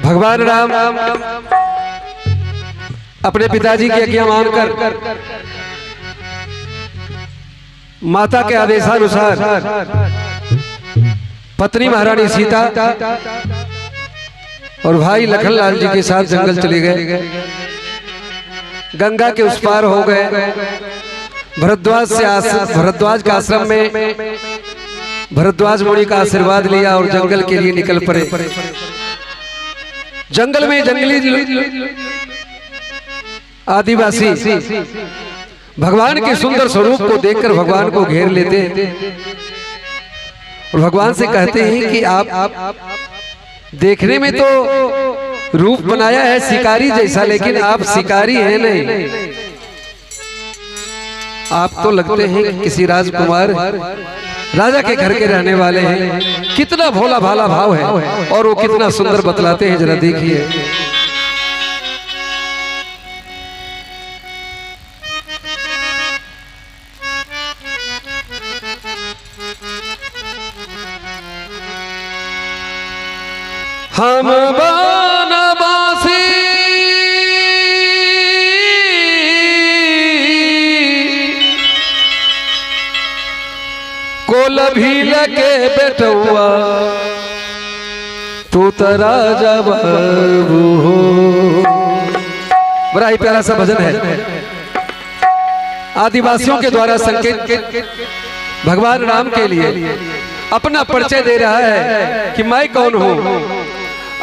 भगवान राम अपने पिताजी की आज्ञा मानकर माता के आदेशानुसार पत्नी महारानी सीता और भाई लखनलाल जी के साथ जंगल चले गए। गंगा के उस पार हो गए। भरद्वाज का आश्रम में भरद्वाज मुनि का आशीर्वाद लिया और जंगल के लिए निकल पड़े। जंगल में जंगली आदिवासी भगवान के सुंदर स्वरूप को देखकर भगवान को घेर लेते हैं और भगवान से कहते हैं कि आप देखने में तो रूप बनाया है शिकारी जैसा, लेकिन आप शिकारी हैं नहीं, आप तो लगते हैं किसी राजकुमार राजा के घर के रहने वाले हैं। कितना भोला भाला भाव है और वो कितना सुंदर बतलाते हैं, जरा देखिए। हम बनवासी कोल भील के बेटुआ तू तो राजा बाबू हो। बड़ा ही प्यारा सा भजन है। आदिवासियों के द्वारा संकेत भगवान राम के लिए अपना परिचय दे रहा है कि मैं कौन हूं।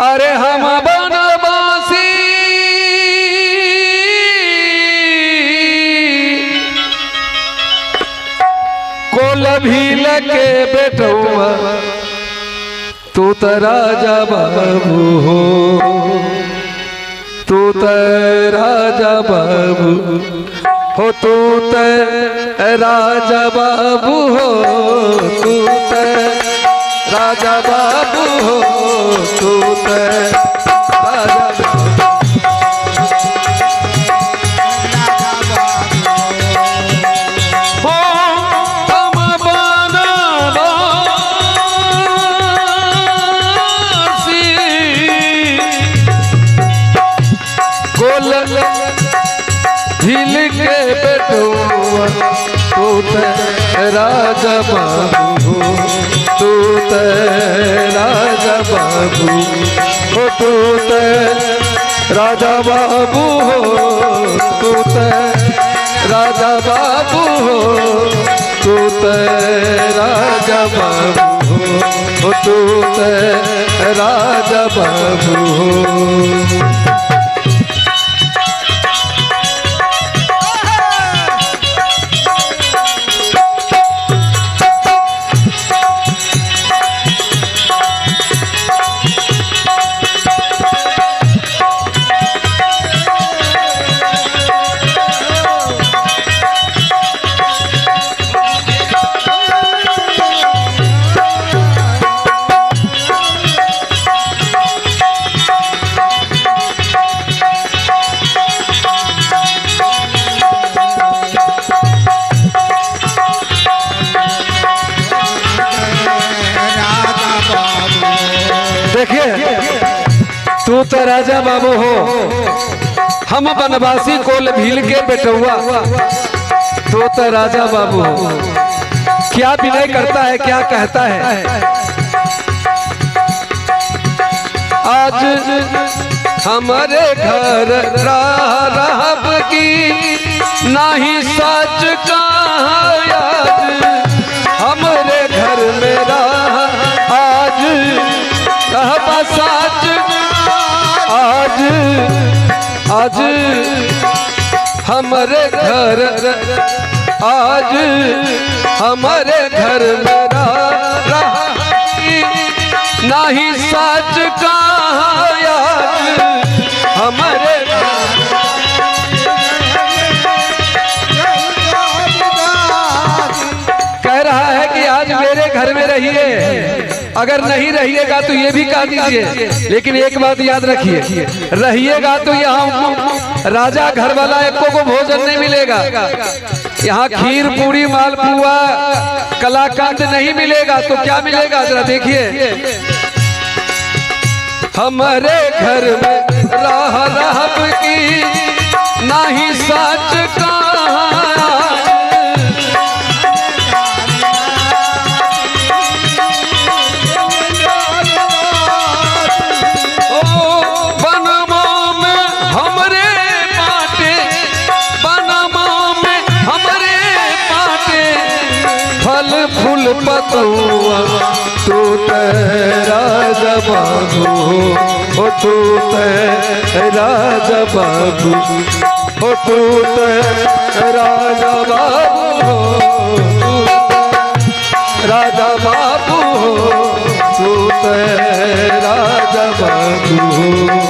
अरे हम बनवासी कोल भील के बेटुआ तू तो राजा बाबू हो, तू तो राजा बाबू हो, तू तो राजा बाबू हो, तू तो राजा बाबू हो, तू तो राजा भील के बेटुआ तू तो राजा बाबू हो, तू तो राजा बाबू हो, तू तो राजा बाबू हो, तू तो राजा बाबू हो, तू तो राजा बाबू हो, तू तो राजा बाबू हो। तू तो राजा बाबू हो, हम बनवासी कोल भील के बेटुआ तू तो राजा बाबू हो। क्या विनय करता है, क्या कहता है। आज हमारे घर राहब की नहीं सच कहा, हमारे घर में आज कहबा सच, आज हमारे घर, आज हमारे घर मेरा नहीं सच कहा, हमारे कह रहा है कि आज मेरे घर में रहिए। अगर नहीं रहिएगा तो ये भी कह दीजिए, लेकिन एक बात याद रखिए, रहिएगा तो यहाँ राजा घर वाला एको को भोजन नहीं मिलेगा। यहाँ खीर पूरी मालपुआ कलाकांड नहीं मिलेगा तो क्या मिलेगा, जरा देखिए। हमारे घर में राह रहब की नहीं सच कहा, फूल पतुआ तू तेरा जबाबू हो, तू तेरा जबाबू हो, तू तेरा जबाबू हो, राजा बाबू हो, तू तेरा जबाबू हो।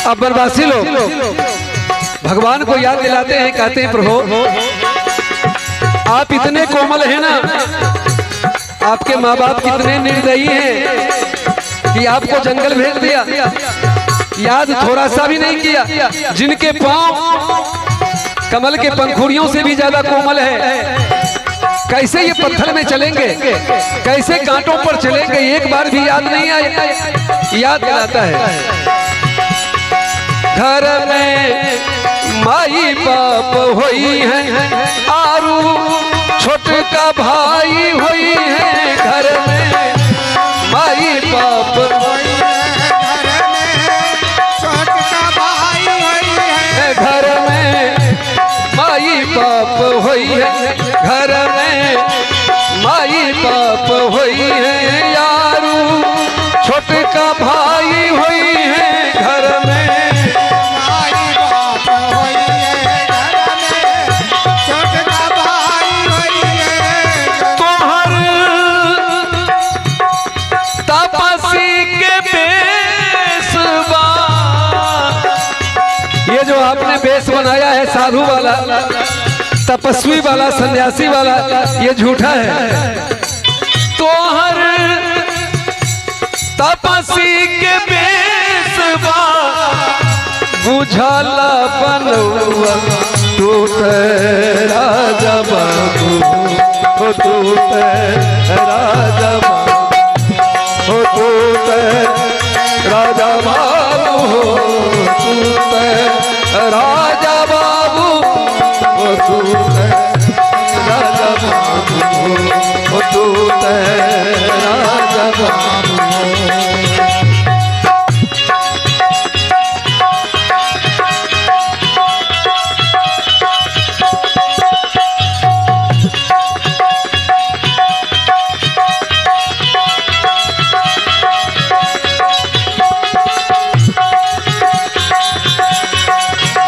अब बनवासी लोग भगवान को याद दिलाते हैं, कहते हैं प्रभु आप इतने कोमल हैं ना, आपके माँ बाप कितने निर्दयी हैं कि आपको जंगल भेज दिया, याद थोड़ा सा भी नहीं किया। जिनके पांव कमल के पंखुड़ियों से भी ज्यादा कोमल है, कैसे ये पत्थर में चलेंगे, कैसे कांटों पर चलेंगे, एक बार भी याद नहीं आया। याद दिलाता है घर में माई बाप होई है, आरू छोटका भाई होई है, घर में माई बाप होई है, घर में छोटका भाई होई है, घर में माई बाप होई है, घर में माई बाप होई है, यारू छोटका भाई होई है, घर में बेस बनाया है साधु वाला, तपस्वी वाला, सन्यासी वाला, ये झूठा है। तो हर तपस्वी के बेस बुझाला बनवा तू तेरा जबाबू हो, तू तेरा जबाबू हो, तू तेरा जबाबू हो, तू राजा बाबू हो, तू राजा बाबू हो, तू राजा बाबू।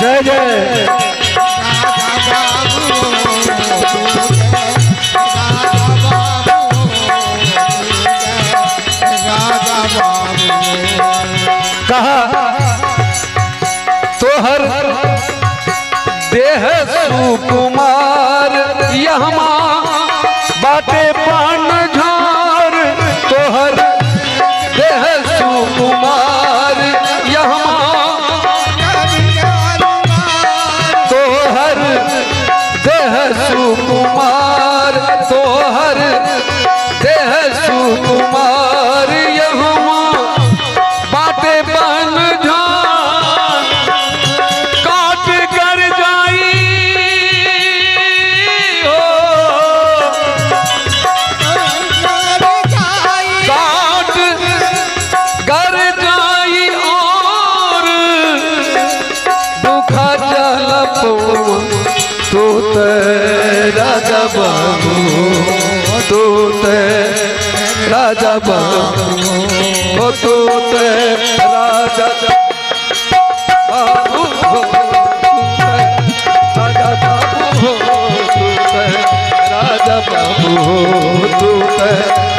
जय जय कहा तो हर देह सुकुमार यहमा बाटे पान झार, तो हर देह सुकुमार यहमा सुकुमार, तो हर देह सुकुमार यहमा बाटे बन झान, काट कर जाई हो, काट कर जाई और दुखा जलपो तू तेरा जबाबू, तू तेरा जबाबू हो, तू तेरा जबाबू हो, तू तेरा जबाबू हो, तू तेरा जबाबू बाबू हो, तू तो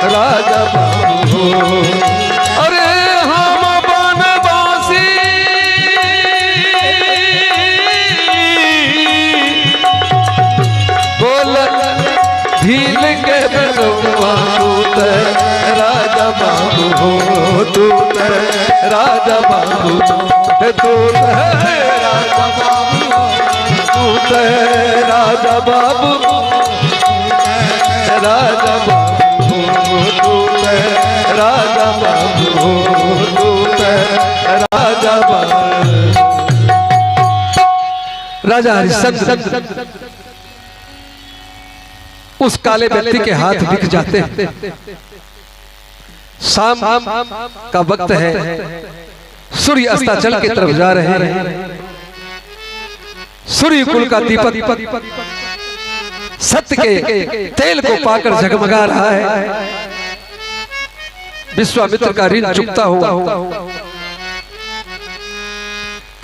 राजा बाबू हो। अरे हम बनवासी बोल भील के बनवा, तू तो राजा बाबू हो, तू तो राजा बाबू, तू तो राजा बाबू, तू तो राजा बाबू, राजा बाबू, तू तो राजा बाबू, तू तो राजा बाबू। राजा हरिश्चंद्र उस काले व्यक्ति के हाथ बिक जाते हैं। शाम का वक्त है, सूर्य अस्ताचल की तरफ जा रहे हैं। सूर्य कुल का दीपक सत्य के तेल को पाकर जगमगा रहा है। विश्वामित्र का ऋण चुकता हुआ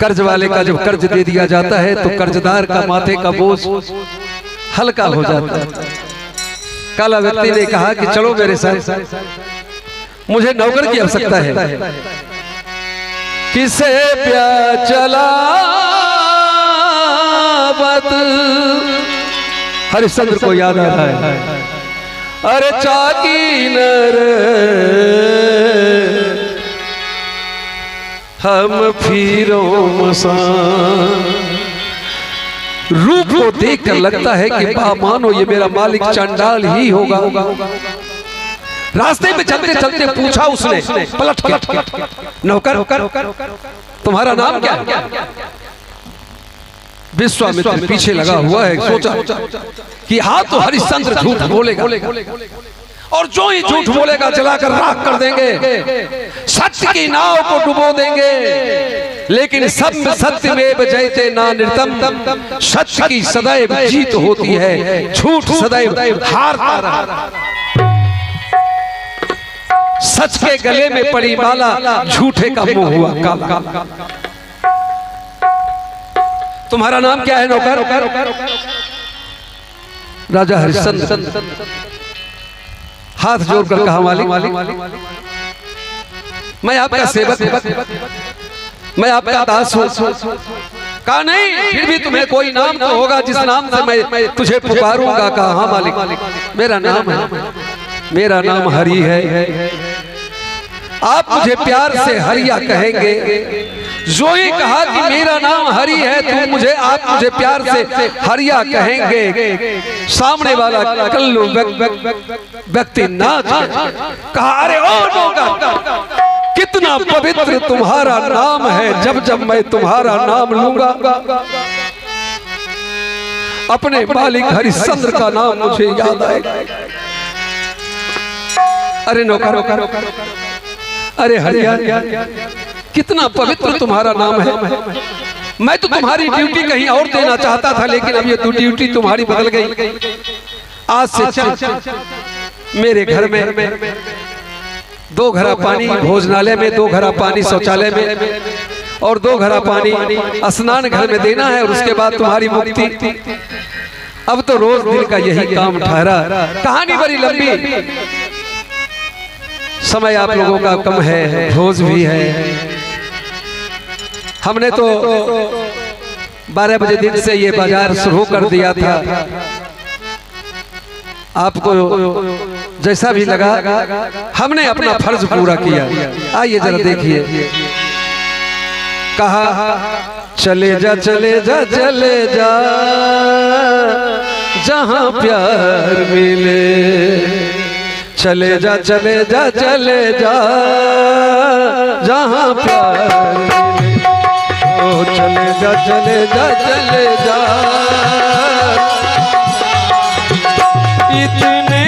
कर्ज वाले का जब कर्ज दे दिया जाता है तो कर्जदार का माथे का बोझ हल्का हो जाता है। काला व्यक्ति ने कहा कि चलो मेरे साथ, मुझे नौकर की आवश्यकता है। किसे प्यार चला बत, हरिश्चंद्र को याद आ रहा है। अरे चाकी नर हम फिरो मसान, रूप को देखकर लगता है कि मानो ये मेरा मालिक चंडाल ही होगा। रास्ते में चलते चलते पूछा उसने पलट के, नौकर तुम्हारा नाम क्या है? विश्वामित्र पीछे लगा हुआ है, सोचा कि हाँ तो हरिश्चंद्र झूठ बोलेगा, और जो ही झूठ बोलेगा जलाकर राख कर देंगे, सत्य की नाव को डुबो देंगे। लेकिन सब सत्य में जयते ना निर्तम, सत्य की सदैव जीत होती है, झूठ सदैव हारता रहा। सच के गले में पड़ी माला, झूठे का मुंह हुआ काला। तुम्हारा नाम क्या है नौकर? राजा हरिश्चंद्र हाथ जोड़कर कहा, मालिक मैं आपका सेवक हूं, मैं आपका दास हूं। कहा नहीं, फिर भी तुम्हें कोई नाम तो होगा जिस नाम से मैं तुझे पुकारूंगा। कहा हाँ मालिक, मेरा नाम है, मेरा नाम हरि है। आप मुझे प्यार से हरिया कहेंगे। जो ही कहा कि मेरा नाम हरि है तो मुझे आप मुझे प्यार से हरिया कहेंगे। सामने वाला कल्लू व्यक्ति नाच कहा, अरे ओ नौकर, कितना पवित्र तुम्हारा नाम है। जब जब मैं तुम्हारा नाम लूंगा अपने मालिक हरिश्चंद्र का नाम मुझे याद आएगा। अरे नौकर, अरे हरिया, कितना पवित्र तुम्हारा नाम है। मैं तो तुम्हारी ड्यूटी कहीं और देना चाहता था, लेकिन अब ये ड्यूटी तुम्हारी बदल गई। आज से मेरे घर में 2 घड़ा पानी भोजनालय में, 2 घड़ा पानी शौचालय में, और 2 घड़ा पानी स्नान घर में देना है, और उसके बाद तुम्हारी मुक्ति। अब तो रोज दिन का यही काम ठहरा। कहानी बड़ी लंबी, समय आप लोगों का कम है, भोज भी है। हमने तो 12 बजे दिन से ये बाजार शुरू कर दिया था। आपको जैसा भी लगा, हमने अपना फर्ज पूरा किया। आइए जरा देखिए। कहा चले जा चले जा चले जा, जहां प्यार मिले। चले जा चले जा चले जा, जहां प्यार मिले। ओ चले जा चले जा चले जा, इतने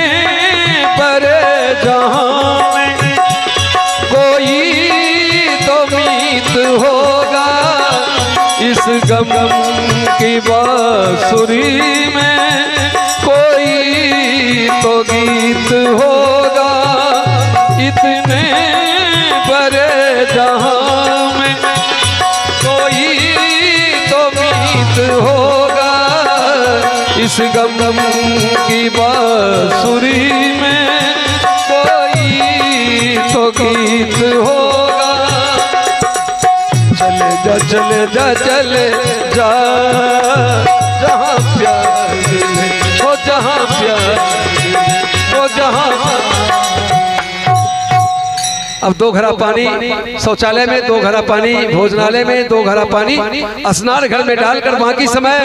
बड़े जहां में कोई तो मीत होगा। इस गम की बांसुरी में कोई तो गीत होगा। इतने बड़े जहां में कोई तो मीत होगा। इस गम की बांसुरी में कोई तो गीत होगा। चले जा चले जा चले जा जहाँ प्यार मिले, हो जहाँ प्यार मिले, हो जहाँ। अब 2 घड़ा पानी शौचालय में, 2 घड़ा पानी भोजनालय में, 2 घड़ा पानी स्नान घर में डालकर बाकी समय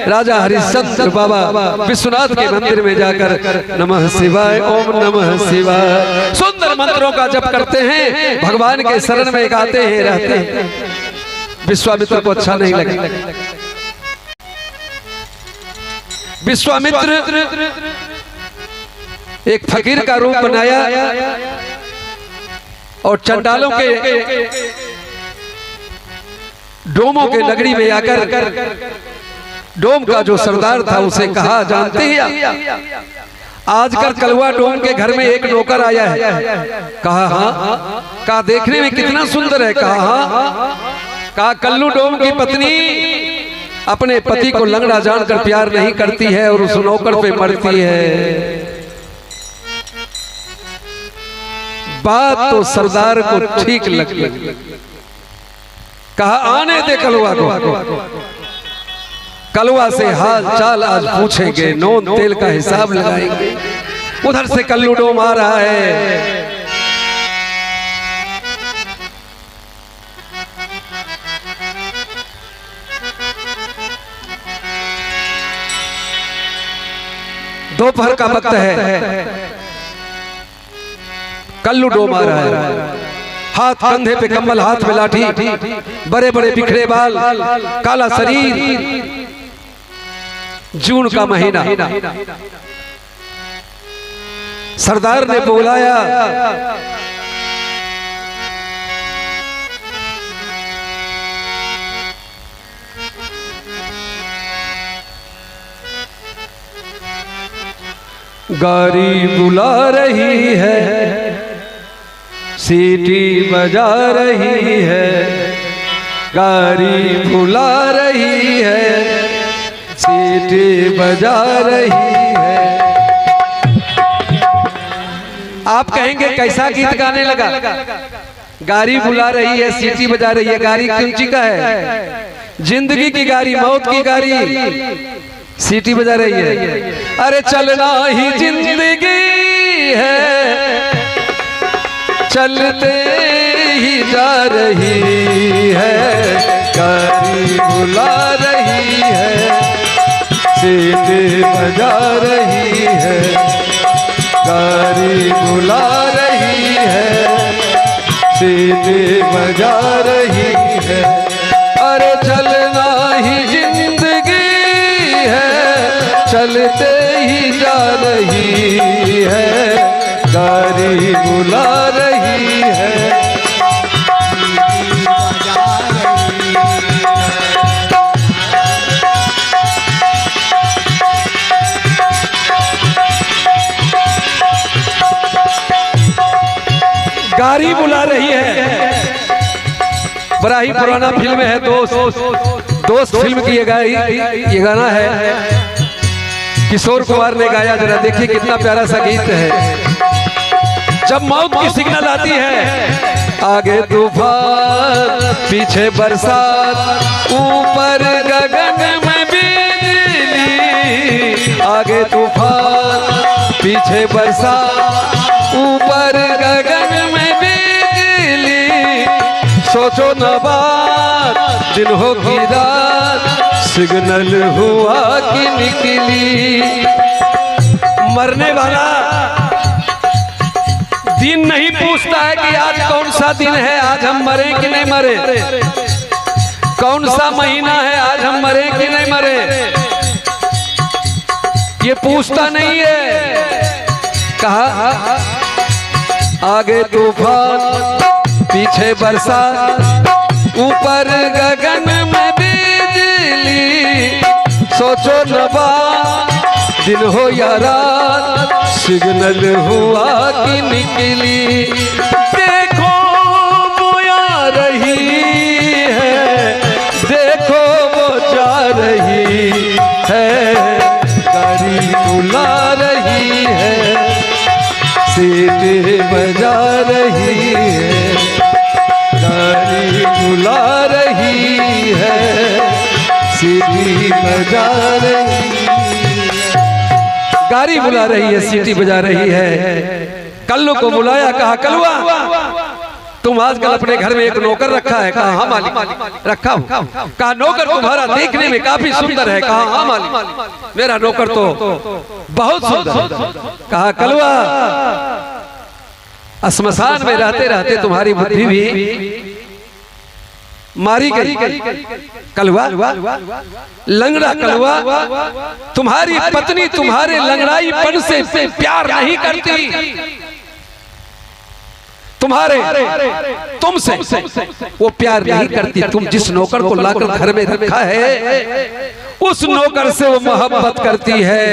राजा हरिश्चंद्र बाबा विश्वनाथ के मंदिर में जाकर नमः शिवाय, ओम नमः शिवाय सुंदर मंत्रों का जप करते हैं, भगवान के शरण में गाते हैं, रहते हैं। विश्वामित्र को अच्छा नहीं लगा। विश्वामित्र एक फकीर का रूप बनाया और चंडालों के डोमों के नगरी में आकर डोम का जो सरदार था उसे कहा, जानते हैं आजकल कलवा डोम के घर में एक नौकर आया है। कहा हाँ। कहा देखने में कितना सुंदर है। कहा हाँ। कहा कल्लू डोम की पत्नी अपने पति को लंगड़ा जानकर प्यार नहीं करती है और उस नौकर पे मरती है। बात तो सरदार को ठीक लगी। कहा आने दे कलवा को। कलवा से हाल चाल आज पूछेंगे, नोन तेल का हिसाब लगाएंगे। उधर से कल्लू डोम आ रहा है। दोपहर का वक्त है। कल्लू डोम आ रहा है, हाथ कंधे पे कम्बल, हाथ में लाठी, बड़े बड़े बिखरे बाल, काला शरीर, जून का महीना। सरदार ने बुलाया, गाड़ी बुला रही है, सीटी बजा रही है, गाड़ी बुला रही है, सीटी बजा रही है। आप कहेंगे कैसा गीत गाने लगा? गाड़ी बुला रही है, सीटी बजा रही है। गाड़ी कौन सी का है? जिंदगी की गाड़ी, मौत की गाड़ी, सीटी बजा रही है। अरे चलना ही जिंदगी है, चलते ही जा रही है, गाड़ी बुला रही है, सीटी बजा रही है, गाड़ी बुला रही है, सीटी बजा रही है। अरे चलना ही जिंदगी है, चलते ही जा रही है, गाड़ी बुला रही है। गाड़ी बुला रही है, बड़ा ही पुराना फिल्म है दोस्त फिल्म की ये गाना है, किशोर कुमार ने गाया। जरा देखिए कितना प्यारा सा गीत है। जब मौत की सिग्नल आती है, आगे तूफान पीछे बरसात, ऊपर गगन में बिजली, आगे तूफान पीछे बरसात, ऊपर गगन में बिजली, सोचो न बात दिन हो की रात, सिग्नल हुआ कि निकली। मरने वाला दिन नहीं पूछता है कि आज कौन सा दिन है, आज हम मरे कि नहीं मरे, कौन सा महीना है, आज हम मरे कि नहीं मरे, ये पूछता नहीं है। कहा आगे तूफान पीछे बरसात, ऊपर गगन में बिजली, सोचो न बात दिन हो या रात, सिग्नल हुआ कि निकली। देखो वो आ रही है, देखो वो जा रही है, गाड़ी बुला सीटी बजा रही है, गाड़ी बुला रही है, सीटी बजा रही है। गाड़ी बुला रही है, सीटी बजा रही है। कल्लू को बुलाया, कहा कलुआ तुम आजकल अपने घर में एक नौकर रखा है? कहा हाँ मालिक रखा हूँ। कहा नौकर तुम्हारा देखने में काफी सुंदर है? कहा हाँ मालिक मेरा नौकर तो बहुत सुंदर। कहा कलुआ श्मशान में रहते रहते तुम्हारी बुद्धि भी मारी गई। कलुआ लंगड़ा कलुआ, तुम्हारी पत्नी तुम्हारे लंगड़ाईपन से प्यार नहीं करती, तुम्हारे तुमसे वो प्यार नहीं करती। तुम जिस नौकर को लाकर घर में रखा है उस नौकर से वो मोहब्बत करती है।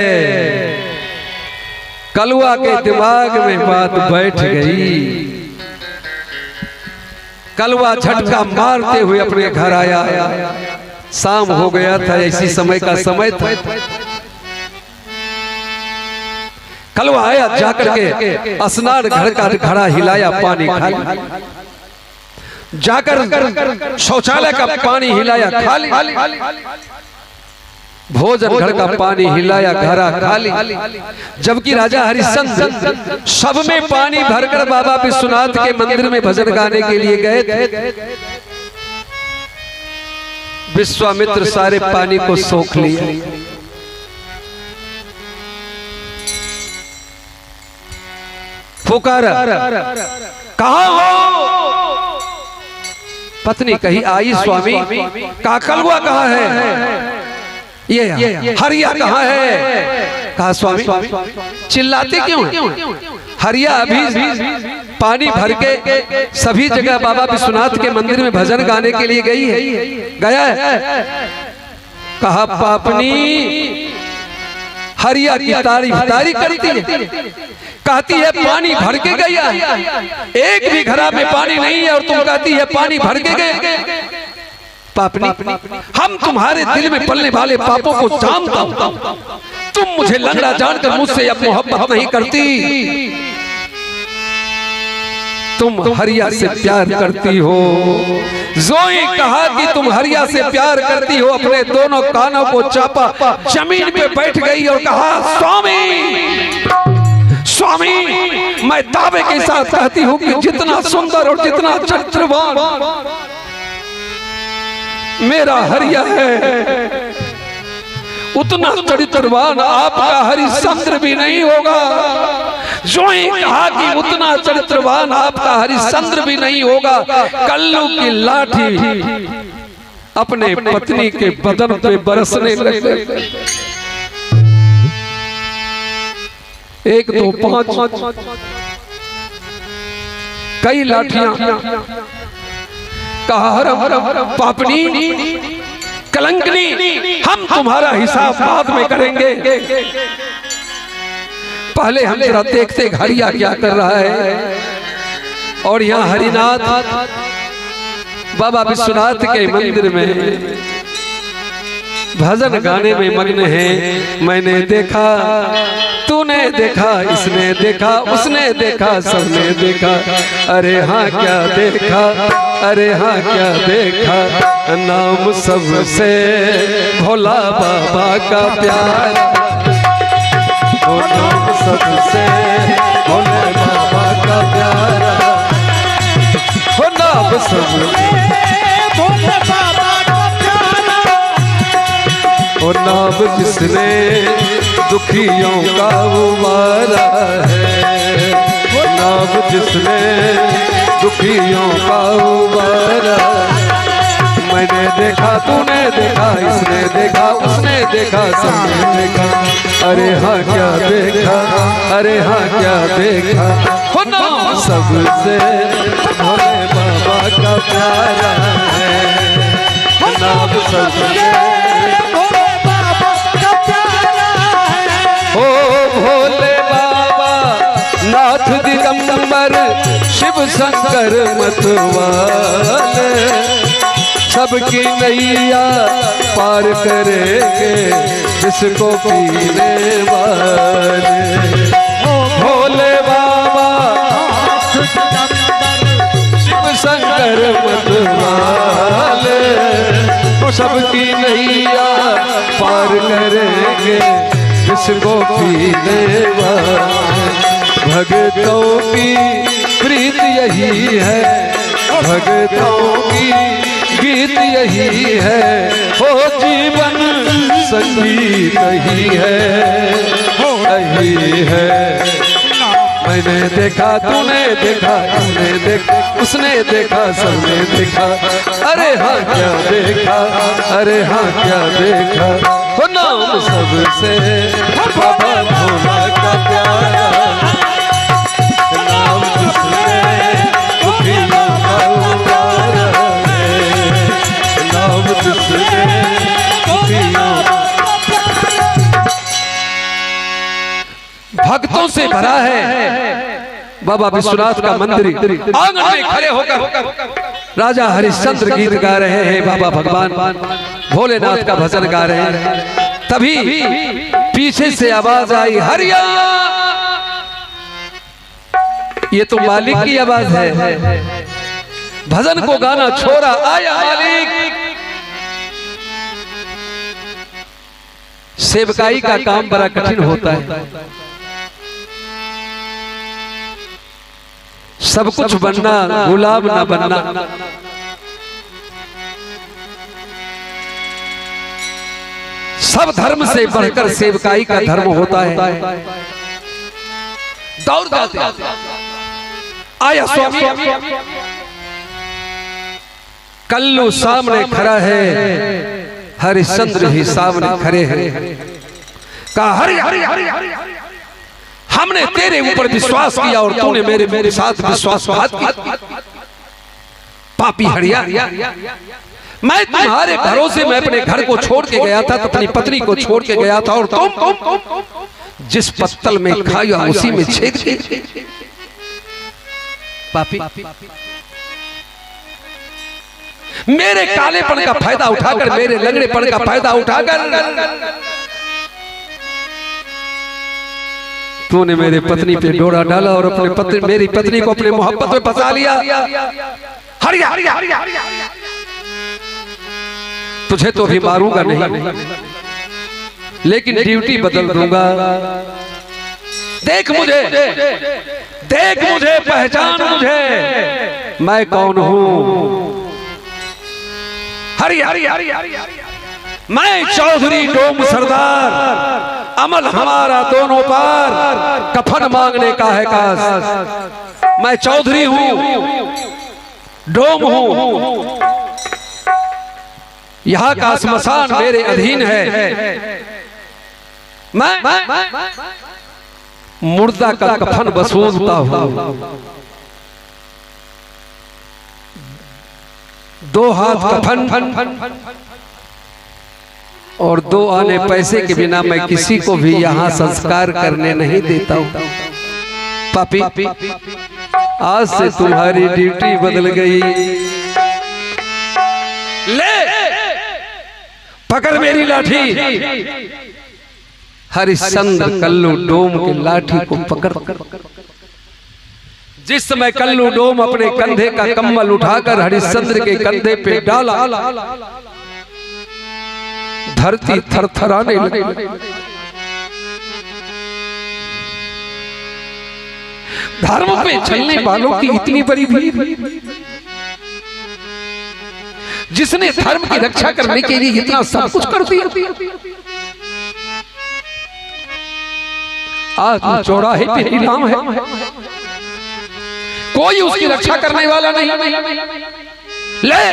कलुआ के दिमाग में बात बैठ गई। कलुआ झटका मारते हुए अपने घर आया। शाम हो गया था, इसी समय का समय था। कलुआ आया, जाकर के स्नान घर का घड़ा हिलाया, पानी खाली। जाकर शौचालय का पानी हिलाया, खाली। भोजन घर का पानी हिलाया, घड़ा खाली। जबकि राजा हरिश्चंद्र सब में पानी भरकर बाबा विश्वनाथ के मंदिर में भजन गाने के लिए गए थे। विश्वामित्र सारे पानी को सोख लिया। पुकारा, कहाँ हो? पत्नी कही आई स्वामी। कहा कलुआ कहाँ है? ये हरिया कहाँ है? कहा स्वामी चिल्लाते क्यों हैं? हरिया अभी पानी भर के सभी जगह बाबा विश्वनाथ के मंदिर में भजन गाने के लिए गई है, गया है। कहा पापनी हरिया की तारीफ करती है, कहती है पानी भर के गया है, एक भी घड़ा में पानी नहीं है और तुम कहती है पानी भर के गए। पापनी हम तुम्हारे दिल में पलने वाले पापों को जानता हूं, तुम मुझे लंगड़ा जानकर मुझसे अब मोहब्बत नहीं करती, तुम हरिया से प्यार करती हो। जोई कहा कि तुम हरिया से प्यार करती हो, अपने दोनों कानों को चापा, जमीन पे बैठ गई और कहा स्वामी स्वामी मैं दावे के साथ कहती हूँ कि जितना सुंदर और जितना चरित्रवान मेरा हरिया है, उतना चरित्रवान आपका हरिश्चंद्र भी नहीं होगा। जो ही कहा कि उतना चरित्रवान आपका हरिश्चंद्र भी नहीं होगा। कल्लू की लाठी अपने पत्नी के बदन पे बरसने लगे। 1 2 5 कई लाठियां। कहा पापनी कलंकनी हम तुम्हारा हिसाब बाद में करेंगे, पहले हम जरा देखते हरिया क्या कर रहा है। और यहाँ हरिनाथ बाबा विश्वनाथ के मंदिर में भजन गाने में मग्न है। मैंने देखा, तूने देखा, इसने देखा, उसने देखा, सबने देखा। अरे हाँ क्या देखा, अरे हाँ क्या देखा, नाम सबसे भोला बाबा का प्यार, नाम सबसे भोले बाबा का प्यारा, नाम सबसे भोले बाबा का प्यारा, और नाम जिसने दुखियों का उबारा है, नाम जिसने दुखियों का उबारा। मैंने देखा, तूने देखा, इसने देखा, उसने देखा, सबने देखा। अरे हाँ क्या देखा, अरे हाँ क्या देखा, हो नाम सबसे भोले बाबा का प्यारा है, नाम सबसे भोले बाबा का प्यारा है। ओ भोले बाबा नाथ दिगंबर शिव शंकर मतवाले, सबकी नैया पार करेंगे जिसको पीने वाले। भोले बाबा कर मतवाले, वो सबकी नैया पार करेंगे किसको पीने वाले। भगतों की प्रीत यही है, भगतों की गीत यही है, हो जीवन संगीत ही है, यही है। मैंने देखा, तूने देखा, इसने देखा, उसने देखा, सबने देखा, अरे हाँ क्या देखा, अरे हाँ क्या देखा, वो नाम सबसे बाबा भोला का प्यारा, नाम जिसने दुखियों का उबारा है, नाम जिसने दुखियों। भक्तों से भरा है बाबा विश्वनाथ का मंदिर। आंगन में खड़े होकर राजा हरिश्चंद्र गीत गा रहे हैं, बाबा भगवान भोलेनाथ का भजन गा रहे हैं। तभी पीछे से आवाज आई, हरिया। ये तो मालिक की आवाज है। भजन को गाना छोड़ा, आया मालिक। सेवकाई का काम बड़ा कठिन होता है, सब कुछ बनना, गुलाम ना बनना। सब धर्म से बढ़कर सेवकाई का धर्म होता है। दौड़ जाते आया स्वामी, कल्लू सामने खड़ा है, हरिश्चंद्र ही सामने खड़े हैं। कहा, हरि हरि हरि हरि, हमने तेरे ऊपर विश्वास किया और तूने मेरे साथ विश्वासघात किया। पापी हरिया, मैं तुम्हारे भरोसे में अपने घर को छोड़ के गया था, अपनी पत्नी को छोड़ के गया था, और तुम जिस पत्तल में खाया उसी में छेद किए। पापी, मेरे कालेपन का फायदा उठाकर, मेरे लंगड़ेपन का फायदा उठाकर तूने मेरे पत्नी पे डोरा डाला और अपने पत्नी, मेरी पत्नी को अपने मोहब्बत में फंसा लिया। हरिया हरिया हरिया, तुझे तो भी मारूंगा नहीं, लेकिन ड्यूटी बदल दूंगा। देख मुझे, देख मुझे, पहचान मुझे, मैं कौन हूं। हरि हरि हरि हरि, मैं चौधरी डोम सरदार, अमल हमारा दोनों पार, कफन मांगने का है काश। मैं चौधरी हूं, डोम हूं, यहां का स्मशान मेरे अधीन है। मैं मुर्दा का कफन वसूलता हूं। 2 हाथ कफन और 2 आने पैसे के बिना मैं किसी को भी यहाँ संस्कार करने नहीं देता हूँ। पापी, आज से तुम्हारी ड्यूटी बदल गई। ले पकड़ मेरी लाठी। हरिश्चंद्र कल्लू डोम के लाठी को पकड़, जिस समय कल्लू डोम अपने कंधे का कम्बल उठाकर हरिश्चंद्र के कंधे पे डाला, धरती थरथराने लगी। धर्म पे चलने वालों की इतनी बड़ी भीड़, जिसने धर्म की रक्षा करने के लिए इतना सब कुछ कर दिया, आज चौराहे पे नीलाम है, कोई उसकी रक्षा करने वाला नहीं। ले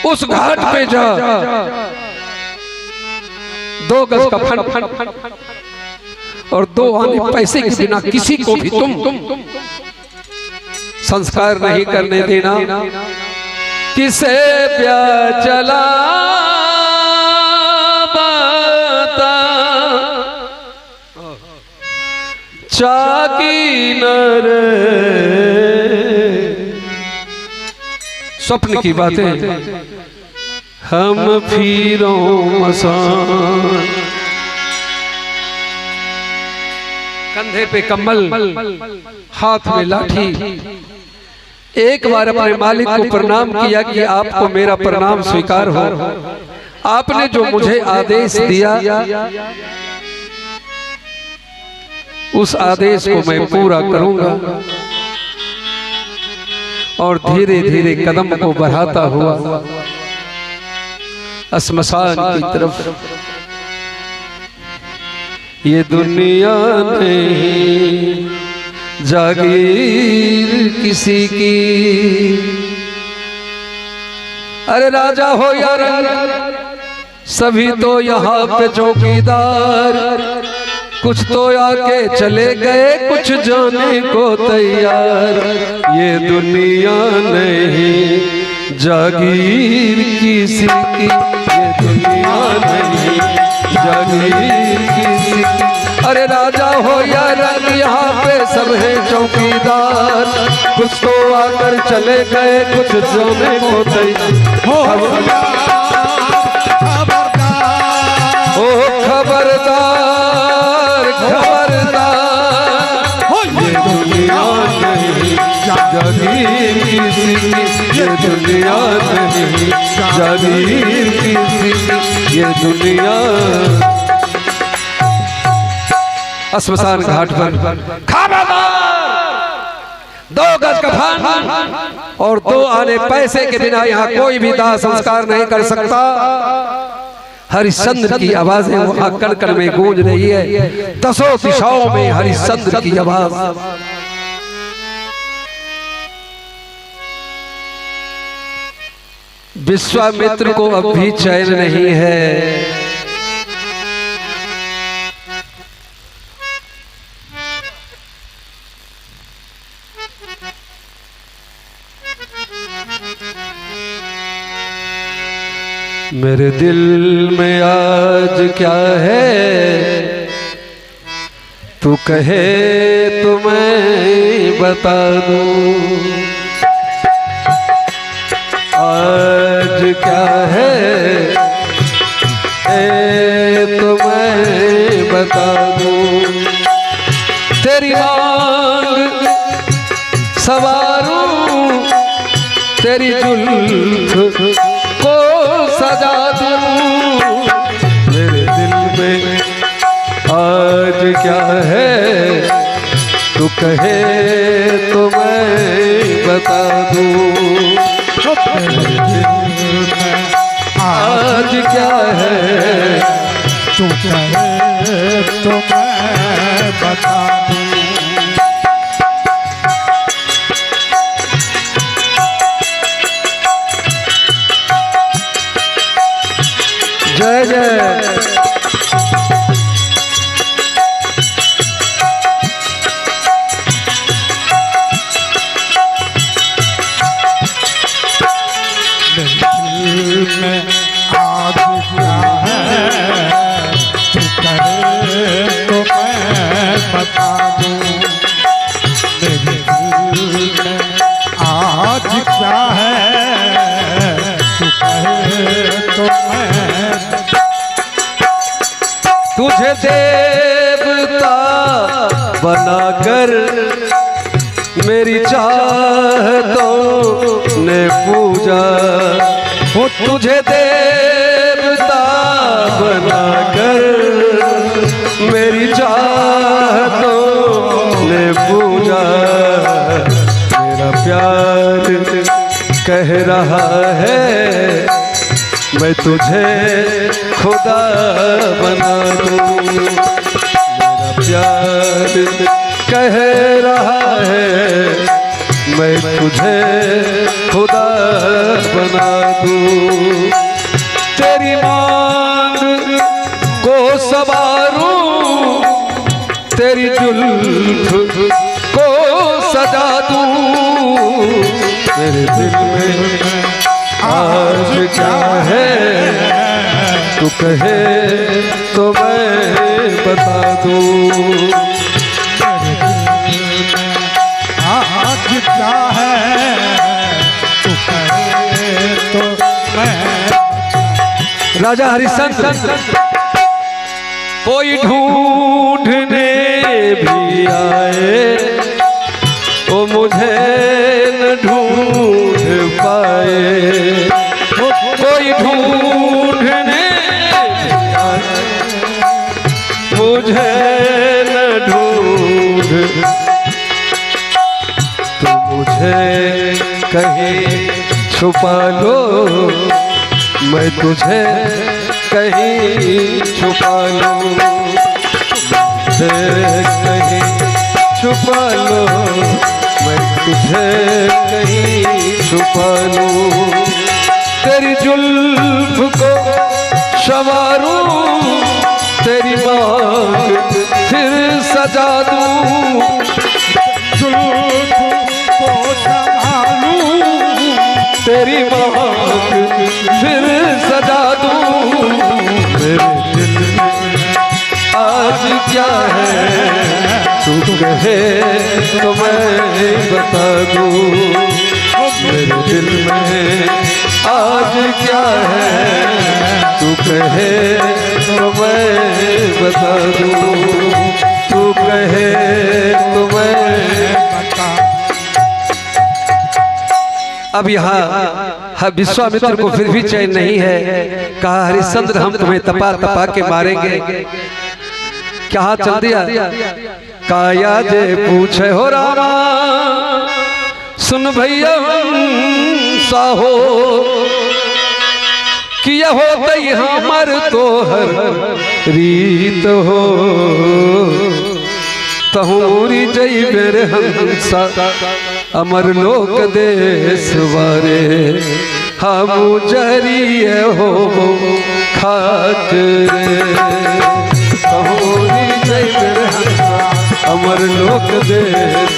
उस घाट पे जा, 2 गज कफन और 2 आने पैसे के बिना किसी को भी तुम संस्कार नहीं करने देना। किसे प्यार चला बता, चाकी नर, स्वप्न की बातें हम फिरों मसान। कंधे पे कम्बल, हाथ में लाठी, एक बार अपने मालिक को प्रणाम किया कि आपको मेरा प्रणाम स्वीकार हो। आपने जो मुझे आदेश दिया उस आदेश को मैं पूरा करूंगा। और धीरे धीरे कदम को बढ़ाता हुआ श्मशान की तरफ। ये दुनिया नहीं जागीर किसी की, अरे राजा हो या रंग सभी तो यहाँ पे चौकीदार। कुछ तो आके चले गए कुछ जाने को तैयार। ये दुनिया नहीं जागीर किसी की, ये दुनिया नहीं जागीर किसी की। अरे राजा हो या रंग यहाँ पे सब है चौकीदार। कुछ तो आकर चले गए कुछ जाने को तैयार। ओ खबरदार खबरदार, ये दुनिया नहीं जागीर किसी की, ये दुनिया नहीं जागीर किसी की, ये दुनिया। श्मशान घाट पर खबरदार, 2 गज कफन और 2 आने पैसे के बिना यहाँ कोई भी दाह संस्कार नहीं कर सकता। हरिश्चंद्र की आवाजें वहां कण कण में गूंज रही है। 10 दिशाओं में हरिश्चंद्र की आवाज। विश्वामित्र को अब भी चैन नहीं है। मेरे दिल में आज क्या है तू कहे तो मैं बता दूं। आज क्या है तो मैं बता दूं। तेरी मांग सवारूं, तेरी जुल्फ को सजा दूं। मेरे दिल में आज क्या है तू कहे तो मैं बता दूं। मेरे दिल में आज क्या है तू कहे तो मैं बता दूं। जय जय। में आज क्या है तू करे तो मैं बता दूं। मेरे दिल में आज क्या है तू कहे तो मैं। तुझे देवता बनाकर मेरी चाहतों ने पूजा। हो तुझे देवता बनाकर मेरी चाहतों ने पूजा। मेरा प्यार कह रहा है मैं तुझे खुदा बना दूं। मेरा प्यार कह रहा है मैं तुझे खुदा बना दूं। तेरी मांग को संवारूं, तेरी जुल्फ को सजा दूं। मेरे दिल में आज क्या है तू कहे तो मैं बता दूं। आज क्या है तू कहे तो मैं। राजा हरिश्चंद्र कोई ढूंढने भी आए वो मुझे न ढूंढ तुझे कहीं छुपा लो, मैं तुझे कहीं छुपा लूं, कहीं छुपा लो, मैं तुझे कहीं छुपा लूं। तेरी जुल्फ को संवारूं, तेरी मांग फिर सजा दूं, जुल्फ को संभालूं, तेरी मांग फिर सजा दूं। मेरे दिल में आज क्या है तू कहे तो मैं बता दूं, मेरे दिल में आज क्या है तू कहे तो मैं बता दूं, तू कहे तो मैं बता। अब यहाँ विश्वामित्र को फिर भी चैन नहीं है। कहा हरिश्चंद्र हम तुम्हें तपा तपा के मारेंगे। क्या चल दिया? काया जे पूछे हो रामा, सुन भैया साहो, किया होते हमर तोहर रीत हो, तहूरी जई मेरे हंसा अमर लोक देश वारे, हम जरिए हो खाक रे, तहूरी जई मेरे हंसा अमर लोक देश,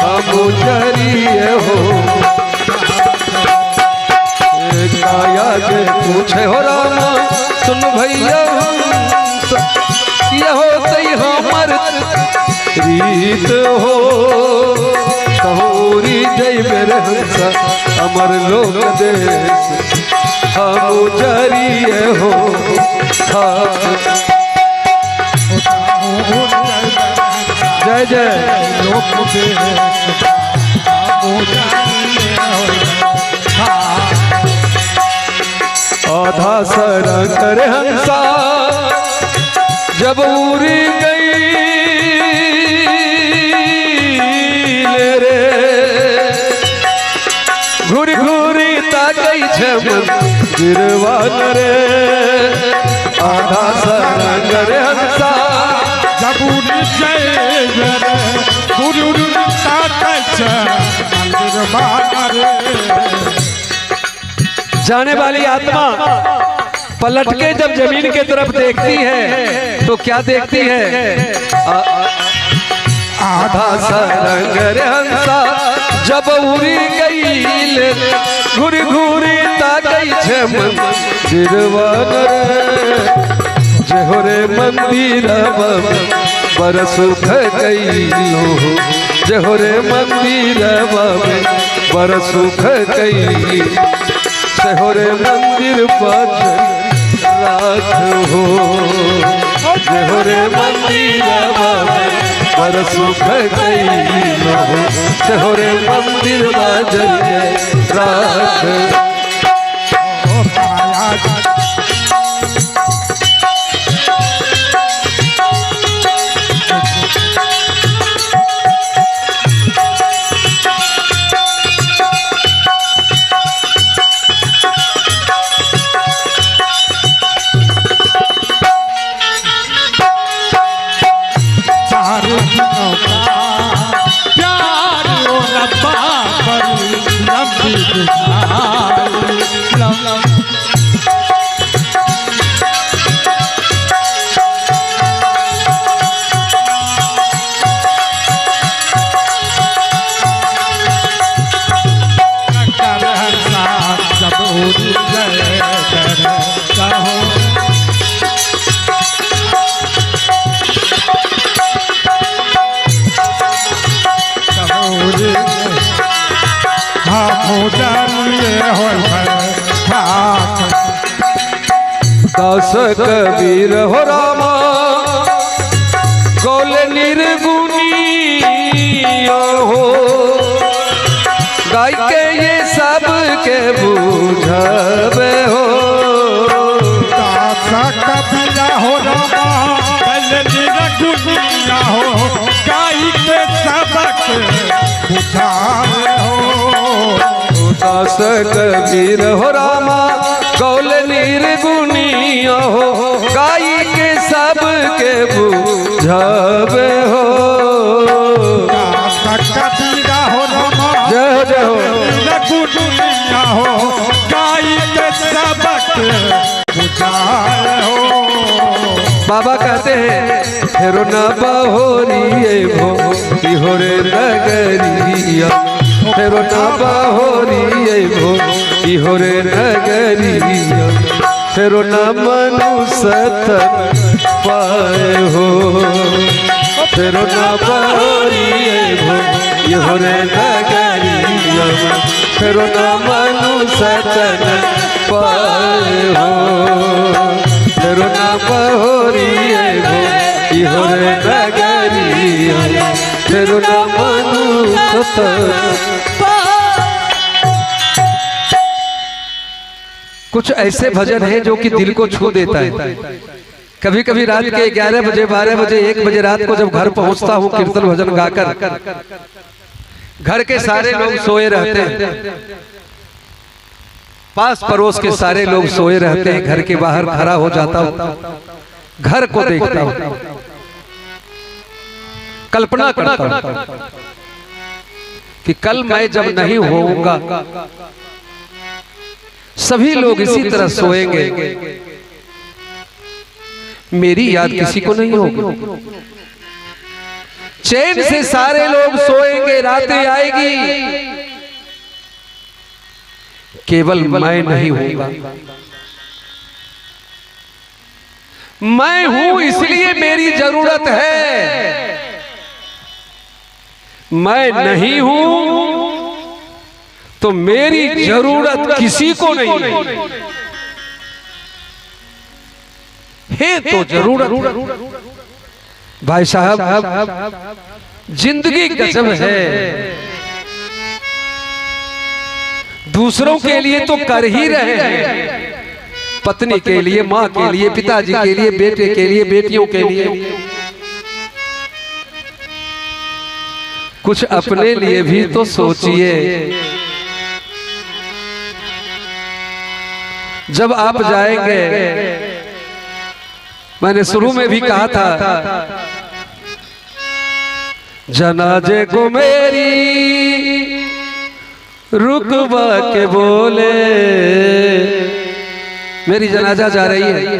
हम जरिए हो। काया जे पूछे हो रामा, सुन भैया ये होते हमर रीत हो, तहूरी जय मेरे हंसा अमर लोक देश, हम जरिए हो जय जय लोक देश, आधा सरा कर हंसा जब उड़ी गई ले रे, घूरी घूरी ताकई छे गिरवान रे, आधा सरा कर हंसा जब उड़ी गई रे, घूरी ताकई छे गिरवान रे। जाने वाली आत्मा पलट के जब जमीन के तरफ देखती है तो क्या देखती है? आधा सरंगर हंसा जब उड़ी गई, घूरी घूरी ताकई छे मंदिरवन रे, जेहोरे मंदिर बरसुख गईलो, जेहोरे मंदिर बरसुख गई, सेहोरे मंदिर पर राख हो, जेहोरे मंदिर पर सुख गई हो, सेहोरे मंदिर पर राख। दास कबीर हो रामा, गौल निर्गुणी हो, गाय के ये सब के बूझबे हो, दास कबीर हो रामा, गौल निर्गुणी हो, गाय के सब के बूझबे दास कबीर हो रामा गौल निर्गुणिया हो गाई के सब के बुझावे हो कबीरा हो रामा जय जय हो निर्गुणिया हो गाई के सब के बुझावे हो। बाबा कहते हैं फेरो न बहोरिए भो इहोरे नगरिया फेरो न बहोरिए भो इहोरे नगरिया फेरो न मनुष्य पाए हो फेरो न बहोरिए भो इहोरे नगरिया फेरो न मनुष्य पाए हो फेरो न बहोरिए भो इहोरे नगरिया फेरो न मनुष्य कुछ ऐसे भजन हैं जो कि दिल को छू देता है। कभी कभी रात के 11 बजे 12 बजे 1 बजे रात को जब घर पहुंचता हूं कीर्तन भजन गाकर घर के सारे लोग सोए रहते हैं पास पड़ोस के सारे लोग सोए रहते हैं घर के बाहर खड़ा हो जाता हूं घर को देखता हूं कल्पना करता हूं कि कल मैं जब नहीं होऊंगा सभी लोग इसी तरह सोएंगे मेरी याद किसी को नहीं होगी चैन से सारे लोग सोएंगे रातें आएगी केवल मैं नहीं होऊंगा मैं हूं इसलिए मेरी जरूरत है मैं नहीं हूं तो मेरी जरूरत किसी को नहीं है तो जरूरत भाई साहब जिंदगी गजब है दूसरों के लिए तो कर ही रहे हैं पत्नी के लिए माँ के लिए पिताजी के लिए बेटे के लिए बेटियों के लिए कुछ अपने लिए भी तो सोचिए जब आप जाएंगे मैंने शुरू में भी कहा था जनाजे को मेरी रुकवा के बोले मेरी जनाजा जा रही है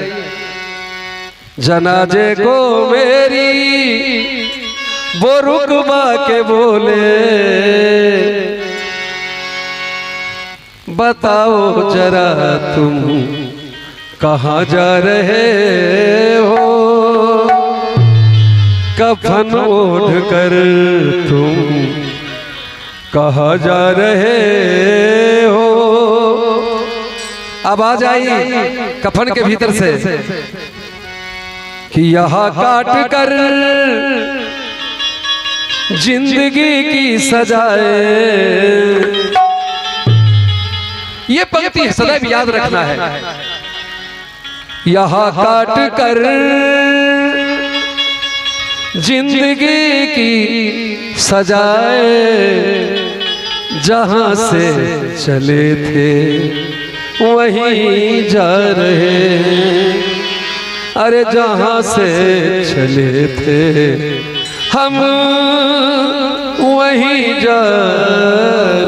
जनाजे को मेरी वो रुकवा के बोले बताओ जरा तुम कहाँ जा रहे हो कफन ओढ़ कर तुम कहाँ जा रहे हो अब आ जाइए कफन के भीतर से कि यहाँ काट कर जिंदगी की सजाए ये पंक्ति सदैव याद रखना है यहाँ काट कर जिंदगी की सजाए जहां से चले थे वहीं जा रहे अरे जहां से चले थे हम वहीं जा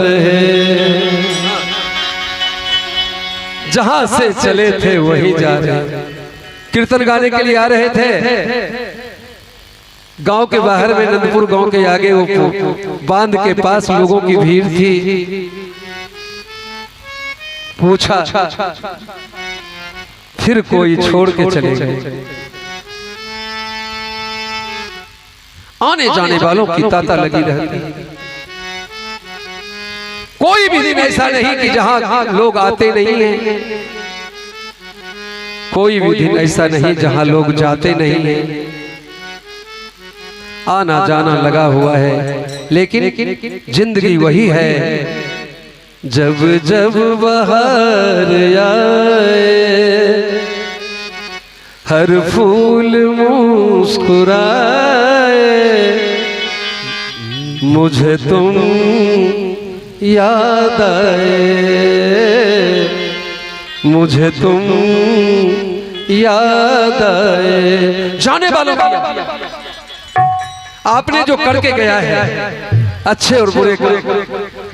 रहे जहां से चले थे वहीं जा रहे कीर्तन गाने के लिए आ रहे थे गांव के बाहर में नंदपुर गांव के आगे वो बांध के पास लोगों की भीड़ थी पूछा फिर कोई छोड़ के चले गए आने जाने वालों की तांता लगी रहती कोई भी दिन ऐसा नहीं कि जहां लोग आते नहीं हैं कोई भी दिन ऐसा नहीं जहां लोग जाते नहीं हैं आना जाना लगा हुआ है लेकिन जिंदगी वही है जब जब बहार आए हर फूल मुस्कुराए मुझे तुम याद आए, मुझे तुम याद आए। जाने वालों आपने जो करके गया है अच्छे और बुरे को,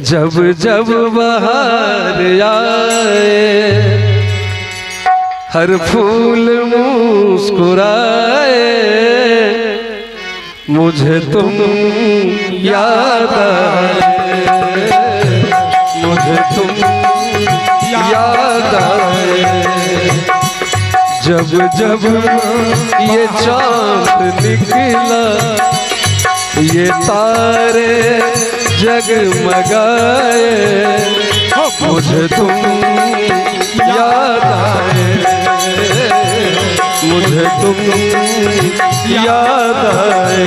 जब जब बहार आए हर फूल मुस्कुराए, मुझे तुम याद आए, मुझे तुम याद आए। जब जब ये चांद निकला, ये तारे जगमगाए, मुझे तुम याद आए, मुझे तुम याद आए,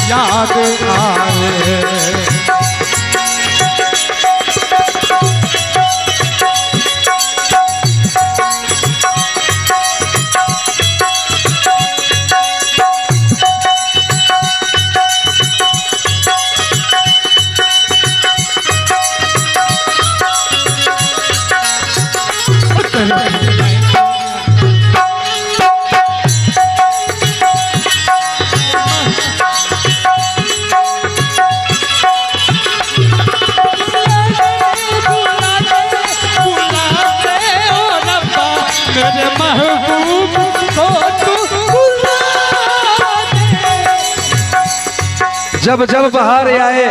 याद आए। जब जब बहार आए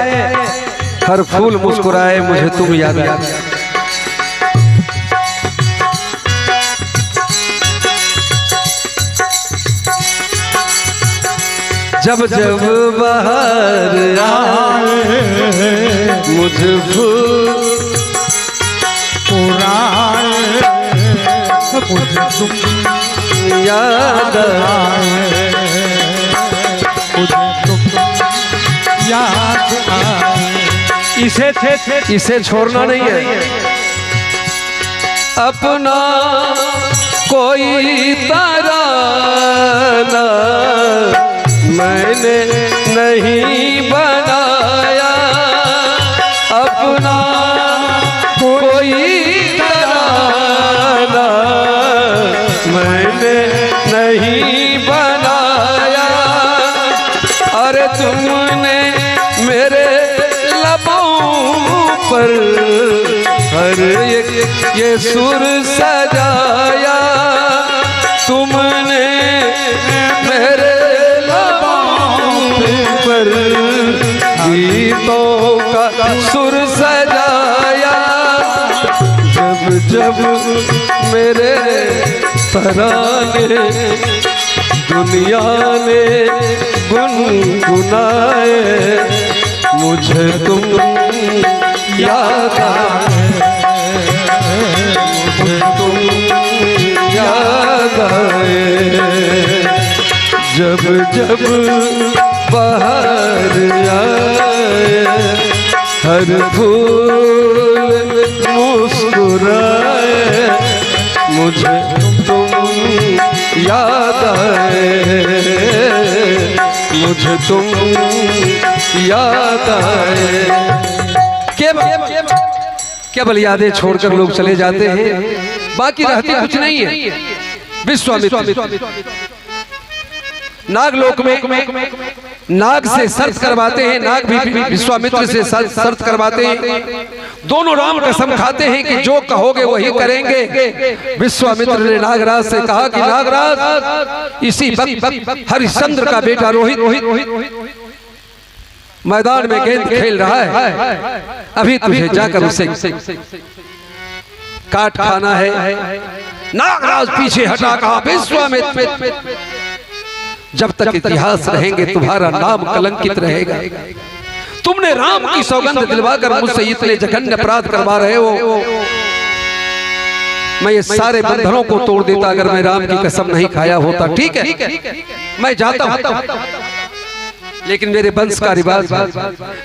हर फूल मुस्कुराए, मुझे तुम याद आए। जब जब बहार आए मुझे फूल मुस्कुराए, मुझे तुम याद आए, मुझे तुम याद आए। इसे छोड़ना नहीं है। अपना कोई तराना मैंने नहीं बनाया, अपना कोई तराना मैंने नहीं बनाया। अरे तुमने मेरे लबों पर हर एक ये सुर सजाया, तुमने मेरे लबों पर गीतों का सुर सजाया। जब जब मेरे तराने दुनिया ने गुनगुनाए, मुझे तुम याद आए, मुझे तुम याद आए। जब जब बहार आए हर फूल मुस्कुराए, मुझे तुम याद आए, मुझे तुम याद आए। केवल यादें छोड़कर लोग चले जाते हैं, बाकी रहती कुछ नहीं है। विश्वामित्र नागलोक में नाग से शर्त करवाते हैं, नाग भी विश्वामित्र से शर्त करवाते हैं। दोनों राम कसम खाते हैं कि जो कहोगे वही करेंगे। विश्वामित्र ने नागराज से कहा कि नागराज, इसी वक्त हरिश्चंद्र का बेटा रोहित मैदान में गेंद खेल रहा है, अभी तुझे जाकर उसे काट खाना है। नागराज पीछे हटा कहा, विश्वामित्र जब तक इतिहास रहेंगे तुम्हारा नाम कलंकित रहेगा। तुमने राम की सौगंध दिलवाकर मुझसे इतने जघन्य अपराध करवा रहे हो, मैं ये सारे बंधनों को तोड़ देता अगर मैं राम की कसम नहीं खाया होता। ठीक है, मैं जाता हूं, लेकिन मेरे वंश का रिवाज,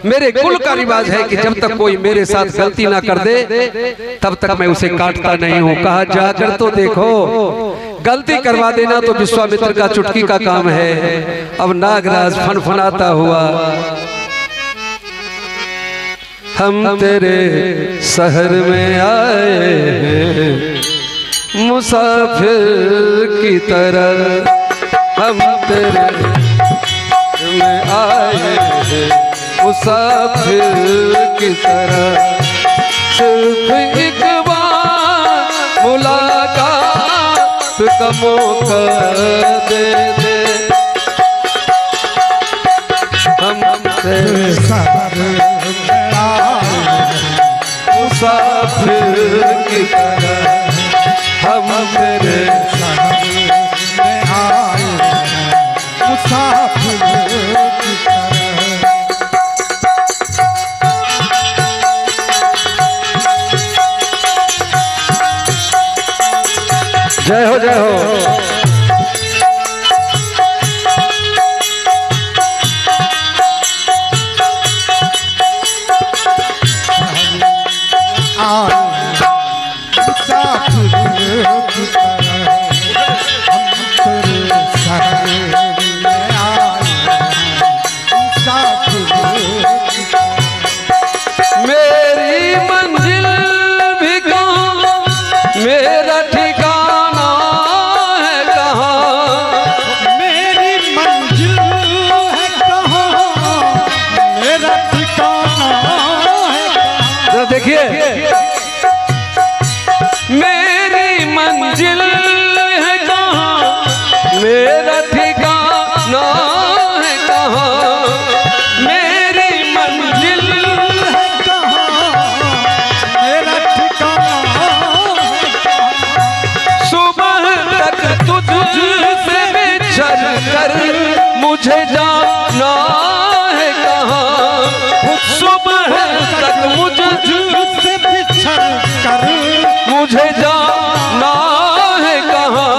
मेरे कुल का रिवाज है कि जब तक कोई मेरे साथ गलती ना कर दे तब तक मैं उसे काटता नहीं हूं। कहा जाकर तो देखो, गलती करवा देना तो विश्वामित्र का चुटकी का काम है। अब नागराज फनफनाता हुआ हम तेरे शहर में आए हैं मुसाफिर की तरह, हम तेरे में आए हैं मुसाफिर की तरह। सिर्फ एक बार मुलाकात का मौका दे दे, हम तेरे शहर में आए मुसाफिर की तरह, हम तेरे शहर में आए मुसाफिर की तरह। जय हो जय हो। मेरी मंजिल भी कहाँ, मेरा ठिकाना है कहाँ, मेरी मंजिल है कहाँ, मेरा ठिकाना है कहाँ। जरा देखिए, मेरी मंजिल है कहाँ, मेरा ठिकाना है कहाँ, मेरी मंजिल है कहाँ, मेरा ठिकाना है कहाँ। सुबह तक तुझसे बिछड़ कर मुझे जाना है कहाँ, सुबह तक तुझसे बिछड़ कर मुझे जाना है कहाँ।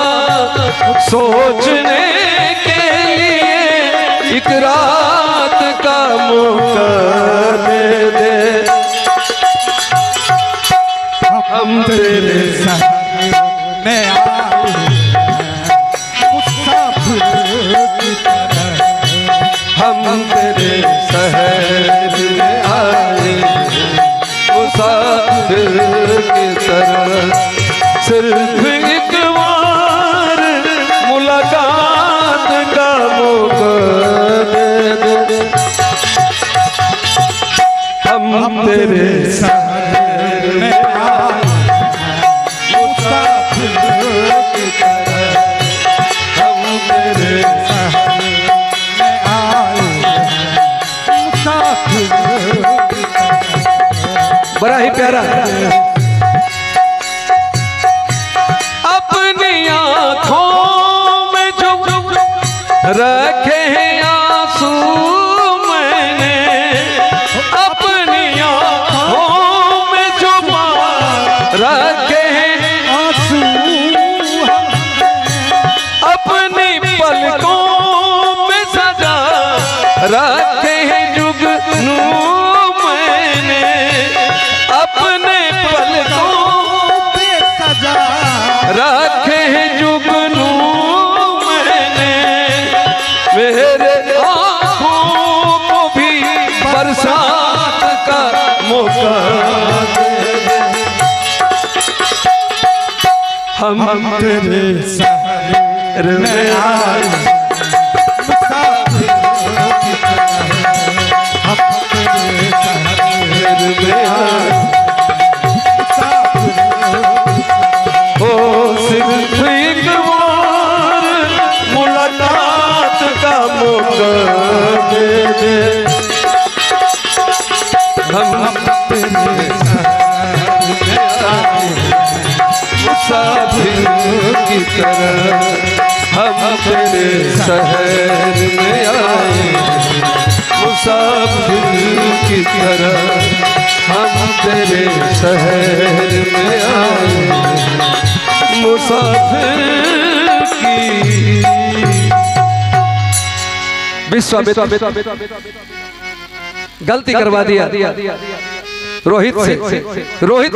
सोचने के लिए एक रात का मौका दे दे, हम तेरे शहर में आए मुसाफिर की तरह, हम तेरे शहर में आए मुसाफिर की तरह। सिर्फ एक बार मुलाकात का मौका दे दे, हम तेरे शहर में आए मुसाफिर की तरह, हम तेरे शहर में आए मुसाफिर की तरह। बड़ा ही प्यारा। अपनी आँखों में जो रखे हैं आंसू मैंने, अपनी आँखों में जो रखे हैं आंसू अपनी पलकों में सजा रखे हैं जुगनू मैंने, अपने पलकों पे सजा रखे हैं जुगनू मैंने। मेरे आँखों को भी बरसात का मौका दे दे, हम तेरे शहर में आए मुसाफिर की तरह, हम तेरे शहर में आए मुसाफिर हो। सिर्फ एक बार मुलाकात का मौका दे दे, हम तेरे शहर में आए मुसाफिर की तरह, हम तेरे शहर में आए मुसाफिर की तरह, हम तेरे शहर में आए मुसाफिर की। विश्वामित्र गलती करवा दिया रोहित से। रोहित